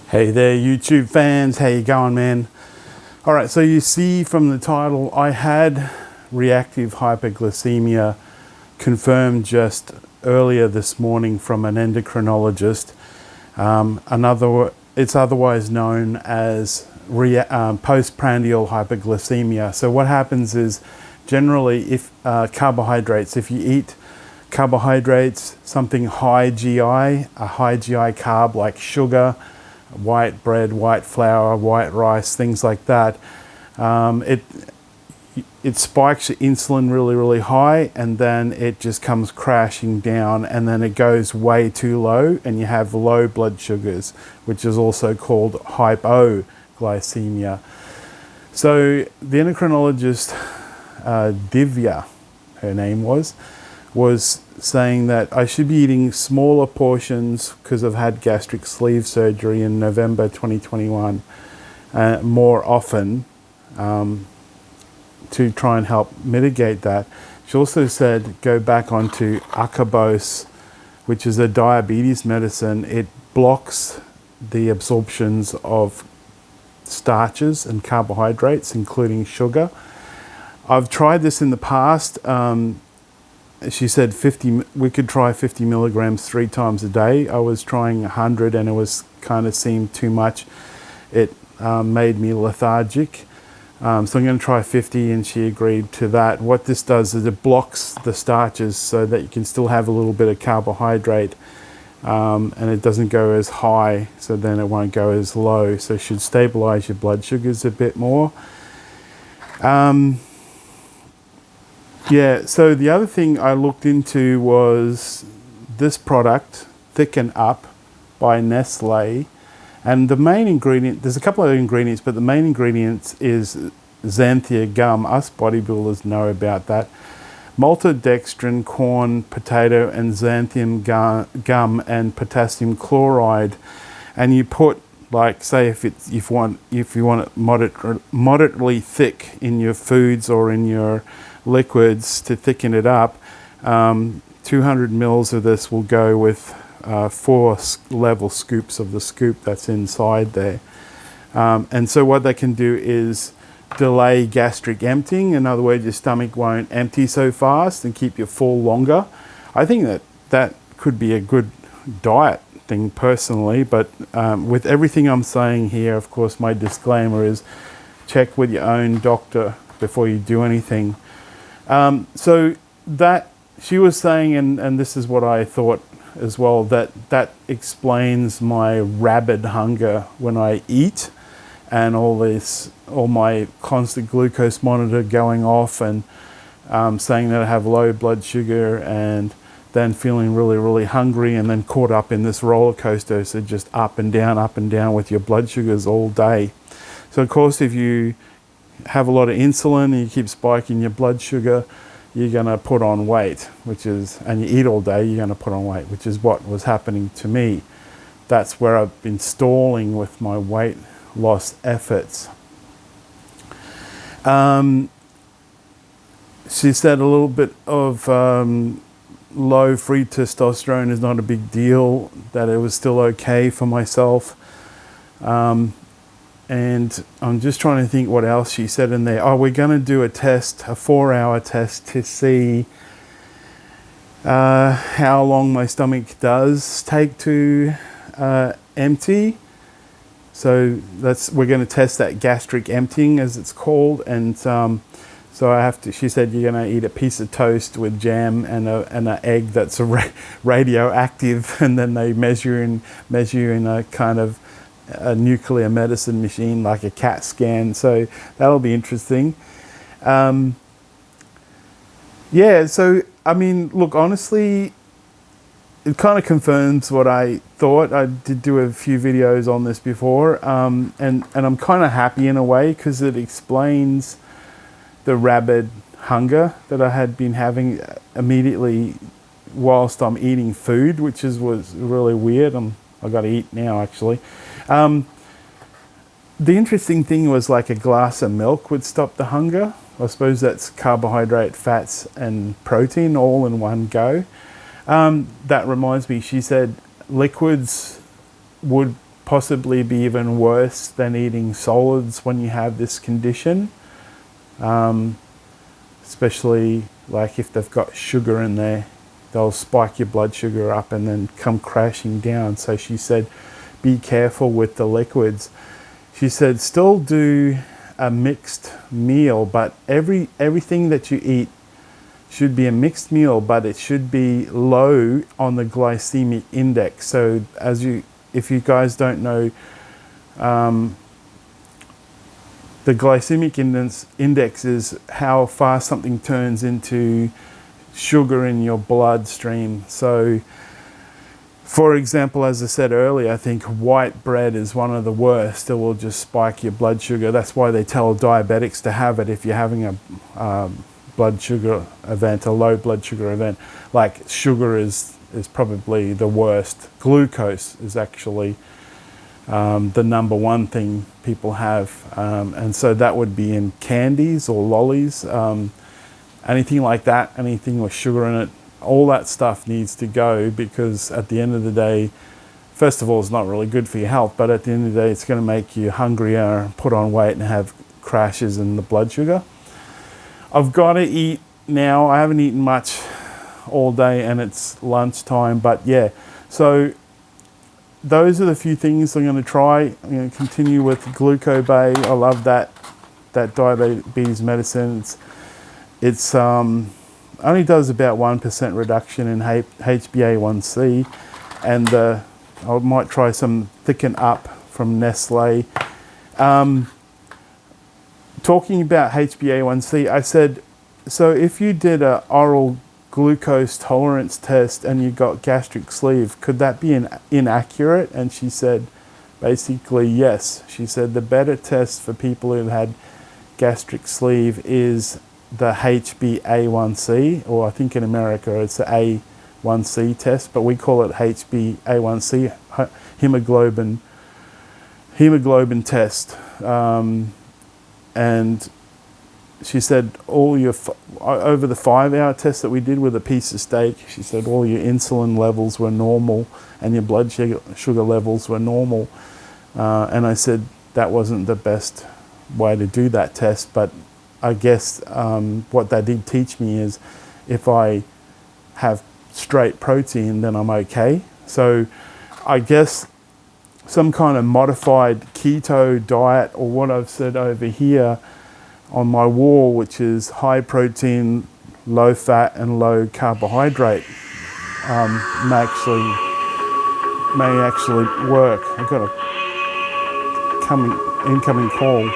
Hey there, YouTube fans. How you going, man? All right, so you see from the title, I had reactive hypoglycemia confirmed just earlier this morning from an endocrinologist. It's otherwise known as postprandial hypoglycemia. So what happens is, generally, if carbohydrates, if you eat carbohydrates, something high GI, a high GI carb like sugar, white bread, white flour, white rice, things like that, it spikes your insulin really high, and then it just comes crashing down, and then it goes way too low and you have low blood sugars, which is also called hypoglycemia. So the endocrinologist, Divya, her name was saying that I should be eating smaller portions because I've had gastric sleeve surgery in November 2021 more often, to try and help mitigate that. She also said go back onto acarbose, which is a diabetes medicine. It blocks the absorptions of starches and carbohydrates, including sugar. I've tried this in the past. She said we could try 50 milligrams 3 times a day. I was trying 100 and it was kind of seemed too much. It made me lethargic. So I'm going to try 50, and she agreed to that. What this does is it blocks the starches so that you can still have a little bit of carbohydrate, and it doesn't go as high, so then it won't go as low. So it should stabilize your blood sugars a bit more. Yeah, so the other thing I looked into was this product, Thicken Up by Nestle. And the main ingredient, there's a couple of ingredients, but the main ingredient is xanthia gum. Us bodybuilders know about that. Maltodextrin, corn, potato, and xanthium gum and potassium chloride. And you put, like, say if you want it moderately thick in your foods or in your liquids to thicken it up, 200 mils of this will go with 4 level scoops of the scoop that's inside there. And so what they can do is delay gastric emptying. In other words, your stomach won't empty so fast and keep you full longer. I think that could be a good diet thing personally, but with everything I'm saying here, of course, my disclaimer is check with your own doctor before you do anything. So that she was saying, and this is what I thought as well, that explains my rabid hunger when I eat, and all my constant glucose monitor going off, and saying that I have low blood sugar, and then feeling really hungry, and then caught up in this roller coaster, so just up and down with your blood sugars all day. So of course, if you have a lot of insulin and you keep spiking your blood sugar, you're going to put on weight, and you eat all day, you're going to put on weight, which is what was happening to me. That's where I've been stalling with my weight loss efforts. She said a little bit of low free testosterone is not a big deal, that it was still okay for myself. And I'm just trying to think what else she said in there. Oh, we're going to do a 4-hour test to see how long my stomach does take to empty. So we're going to test that gastric emptying, as it's called. And so she said you're going to eat a piece of toast with jam and an egg that's radioactive, and then they measure in a kind of a nuclear medicine machine, like a CAT scan. So that'll be interesting. Yeah, so I mean, look, honestly, it kind of confirms what I thought. I did do a few videos on this before, and I'm kind of happy in a way, because it explains the rabid hunger that I had been having immediately whilst I'm eating food, which was really weird. I got to eat now, actually. The interesting thing was, like, a glass of milk would stop the hunger. I suppose that's carbohydrate, fats, and protein all in one go. That reminds me, she said liquids would possibly be even worse than eating solids when you have this condition, especially like if they've got sugar in there, they'll spike your blood sugar up and then come crashing down. So she said, be careful with the liquids. She said, still do a mixed meal, but everything that you eat should be a mixed meal, but it should be low on the glycemic index. So if you guys don't know, the glycemic index is how fast something turns into sugar in your bloodstream. So, for example, as I said earlier, I think white bread is one of the worst. It will just spike your blood sugar. That's why they tell diabetics to have it if you're having a blood sugar event, a low blood sugar event. Like sugar is probably the worst. Glucose is actually the number one thing people have. And so that would be in candies or lollies, anything like that, anything with sugar in it. All that stuff needs to go, because at the end of the day, first of all, it's not really good for your health, but at the end of the day, it's going to make you hungrier, put on weight, and have crashes in the blood sugar. I've got to eat now. I haven't eaten much all day and it's lunchtime, but yeah. So those are the few things I'm going to try. I'm going to continue with Glucobay. I love that diabetes medicine. It's only does about 1% reduction in HbA1c, and I might try some Thicken Up from Nestle. Talking about HbA1c, I said, so if you did an oral glucose tolerance test and you got gastric sleeve, could that be inaccurate? And she said, basically, yes. She said the better test for people who've had gastric sleeve is the HbA1c, or I think in America it's the A1C test, but we call it HbA1c, hemoglobin test. And she said over the 5-hour test that we did with a piece of steak, she said all your insulin levels were normal and your blood sugar levels were normal. And I said that wasn't the best way to do that test, but I guess what that did teach me is if I have straight protein, then I'm okay. So I guess some kind of modified keto diet, or what I've said over here on my wall, which is high protein, low fat and low carbohydrate, may actually work. I've got a incoming call.